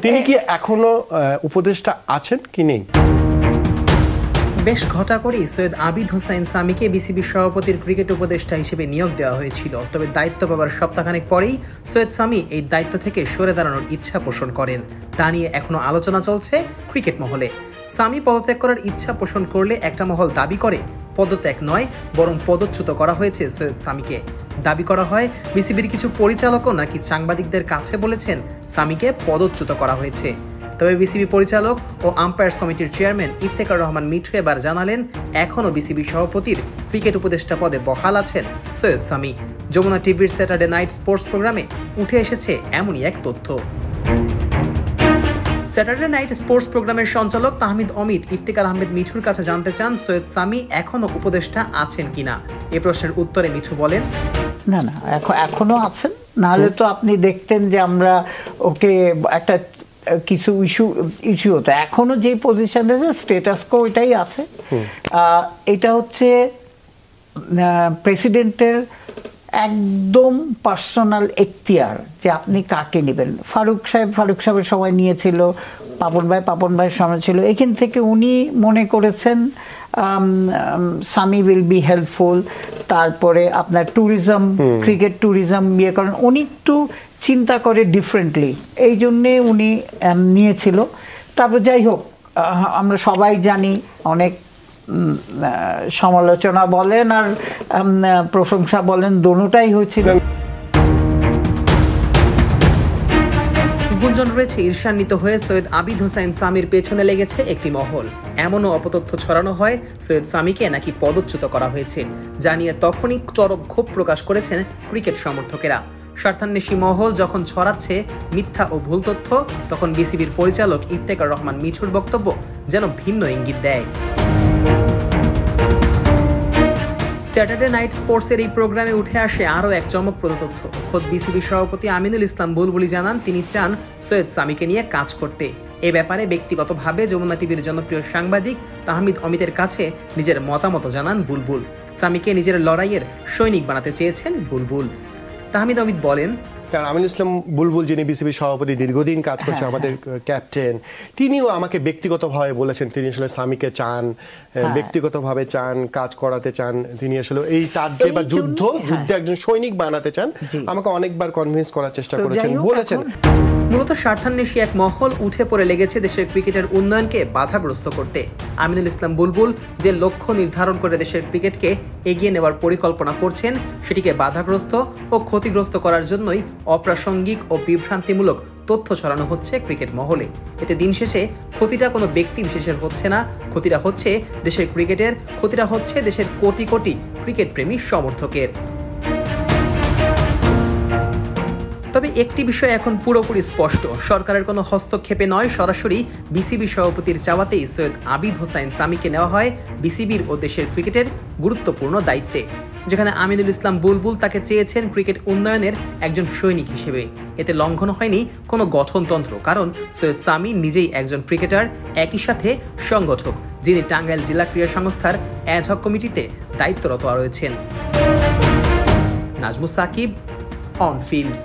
তিনি কি এখনো উপদেষ্টা আছেন কি নেই? বেশ ঘটা করেই সৈয়দ আবিদ হোসাইন সামিকে বিসিবির সভাপতির ক্রিকেট উপদেষ্টা হিসেবে নিয়োগ দেওয়া হয়েছিল। তবে দায়িত্ব পাওয়ার সপ্তাহখানেক পরেই সৈয়দ সামি এই দায়িত্ব থেকে সরে দাঁড়ানোর ইচ্ছা পোষণ করেন। তা নিয়ে এখনো আলোচনা চলছে ক্রিকেট মহলে। সামি পদত্যাগ করার ইচ্ছা পোষণ করলে একটা মহল দাবি করে পদত্যাগ নয়, বরং পদচ্যুত করা হয়েছে সৈয়দ সামিকে। দাবি করা হয় বিসিবির কিছু পরিচালকও নাকি সাংবাদিকদের কাছে বলেছেন সামিকে পদচ্যুত করা হয়েছে। তবে বিসিবি পরিচালক ও আম্পায়ার্স কমিটির চেয়ারম্যান ইফতেখার রহমান মিঠু এবার জানালেন এখনও বিসিবি সভাপতির ক্রিকেট উপদেষ্টা পদে বহাল আছেন সৈয়দ সামি। যমুনা টিভির স্যাটারডে নাইট স্পোর্টস প্রোগ্রামে উঠে এসেছে এমনই এক তথ্য। স্যাটারডে নাইট স্পোর্টস প্রোগ্রামের সঞ্চালক তাহমিদ অমিত ইফতেখার আহমেদ মিঠুর কাছে জানতে চান সৈয়দ সামি এখনও উপদেষ্টা আছেন কিনা। এ প্রশ্নের উত্তরে মিঠু বলেন, না এখনো আছেন, নাহলে তো আপনি দেখতেন যে আমরা ওকে একটা কিছু ইস্যু হতো। এখনো যে পজিশন আছে স্টেটাস কো এটাই আছে। এটা হচ্ছে প্রেসিডেন্টের একদম পার্সোনাল এখতিয়ার যে আপনি কাকে নেবেন। ফারুক সাহেবের সময় নিয়েছিল, পাপন ভাইয়ের সময় ছিল। এখান থেকে উনি মনে করেছেন সামি উইল বি হেল্পফুল। তারপরে আপনার ট্যুরিজম, ক্রিকেট ট্যুরিজম ইয়ে করেন, উনি একটু চিন্তা করে ডিফারেন্টলি, এই জন্যে উনি নিয়েছিল। তারপর যাই হোক, আমরা সবাই জানি অনেক সমালোচনা বলেন আর প্রশংসা বলেন, দোনোটাই হয়েছিল। গুঞ্জন রয়েছে ঈর্ষান্বিত হয়ে সৈয়দ আবিদ হোসাইন সামির পেছনে লেগেছে একটি মহল। এমনও অপতথ্য ছড়ানো হয় সৈয়দ সামিকে নাকি পদচ্যুত করা হয়েছে, যা নিয়ে তখনই চরম ক্ষোভ প্রকাশ করেছেন ক্রিকেট সমর্থকেরা। স্বার্থান্বেষী মহল যখন ছড়াচ্ছে মিথ্যা ও ভুল তথ্য, তখন বিসিবির পরিচালক ইফতেখার রহমান মিঠুর বক্তব্য যেন ভিন্ন ইঙ্গিত দেয়। স্যাটারডে নাইট স্পোর্টসের এই প্রোগ্রামে উঠে আসে আরও এক চমকপ্রদ তথ্য। খোদ বিসিবি সভাপতি আমিনুল ইসলাম বুলবুলি জানান তিনি চান সৈয়দ সামিকে নিয়ে কাজ করতে। এ ব্যাপারে ব্যক্তিগতভাবে যমুনা টিভির জনপ্রিয় সাংবাদিক তাহমিদ অমিতের কাছে নিজের মতামত জানান বুলবুল। সামিকে নিজের লড়াইয়ের সৈনিক বানাতে চেয়েছেন বুলবুল। তাহমিদ অমিত বলেন, কারণ আমিনুল ইসলাম বুলবুল যিনি বিসিবি সভাপতি, দীর্ঘদিন কাজ করছে, আমাদের ক্যাপ্টেন, তিনিও আমাকে ব্যক্তিগতভাবে বলেছেন তিনি আসলে সামিকে চান, ব্যক্তিগতভাবে চান, কাজ করাতে চান। তিনি আসলে এই তার যে বা যুদ্ধে একজন সৈনিক বানাতে চান। আমাকে অনেকবার কনভিন্স করার চেষ্টা করেছেন, বলেছেন। মূলত স্বার্থান্বেষী এক মহল উঠে পড়ে লেগেছে দেশের ক্রিকেটের উন্নয়নকে বাধাগ্রস্ত করতে। আমিনুল ইসলাম বুলবুল যে লক্ষ্য নির্ধারণ করে দেশের ক্রিকেটকে এগিয়ে নেওয়ার পরিকল্পনা করছেন, সেটিকে বাধাগ্রস্ত ও ক্ষতিগ্রস্ত করার জন্যই অপ্রাসঙ্গিক ও বিভ্রান্তিমূলক তথ্য ছড়ানো হচ্ছে ক্রিকেট মহলে। এতে দিন শেষে ক্ষতিটা কোনো ব্যক্তি বিশেষের হচ্ছে না, ক্ষতিটা হচ্ছে দেশের ক্রিকেটের, ক্ষতিটা হচ্ছে দেশের কোটি কোটি ক্রিকেট প্রেমী সমর্থকের। তবে একটি বিষয় এখন পুরোপুরি স্পষ্ট, সরকারের কোনো হস্তক্ষেপে নয়, সরাসরি বিসিবি সভাপতির চাওয়াতেই সৈয়দ আবিদ হোসাইন সামিকে নেওয়া হয় বিসিবির ও দেশের ক্রিকেটের গুরুত্বপূর্ণ দায়িত্বে। যেখানে আমিনুল ইসলাম বুলবুল তাকে চেয়েছেন ক্রিকেট উন্নয়নের একজন সৈনিক হিসেবে। এতে লঙ্ঘন হয়নি কোনো গঠনতন্ত্র, কারণ সৈয়দ সামি নিজেই একজন ক্রিকেটার, একই সাথে সংগঠক, যিনি টাঙ্গাইল জেলা ক্রীড়া সংস্থার অ্যাডহক কমিটিতে দায়িত্বরত রয়েছেন। Nazmus Sakib, on field.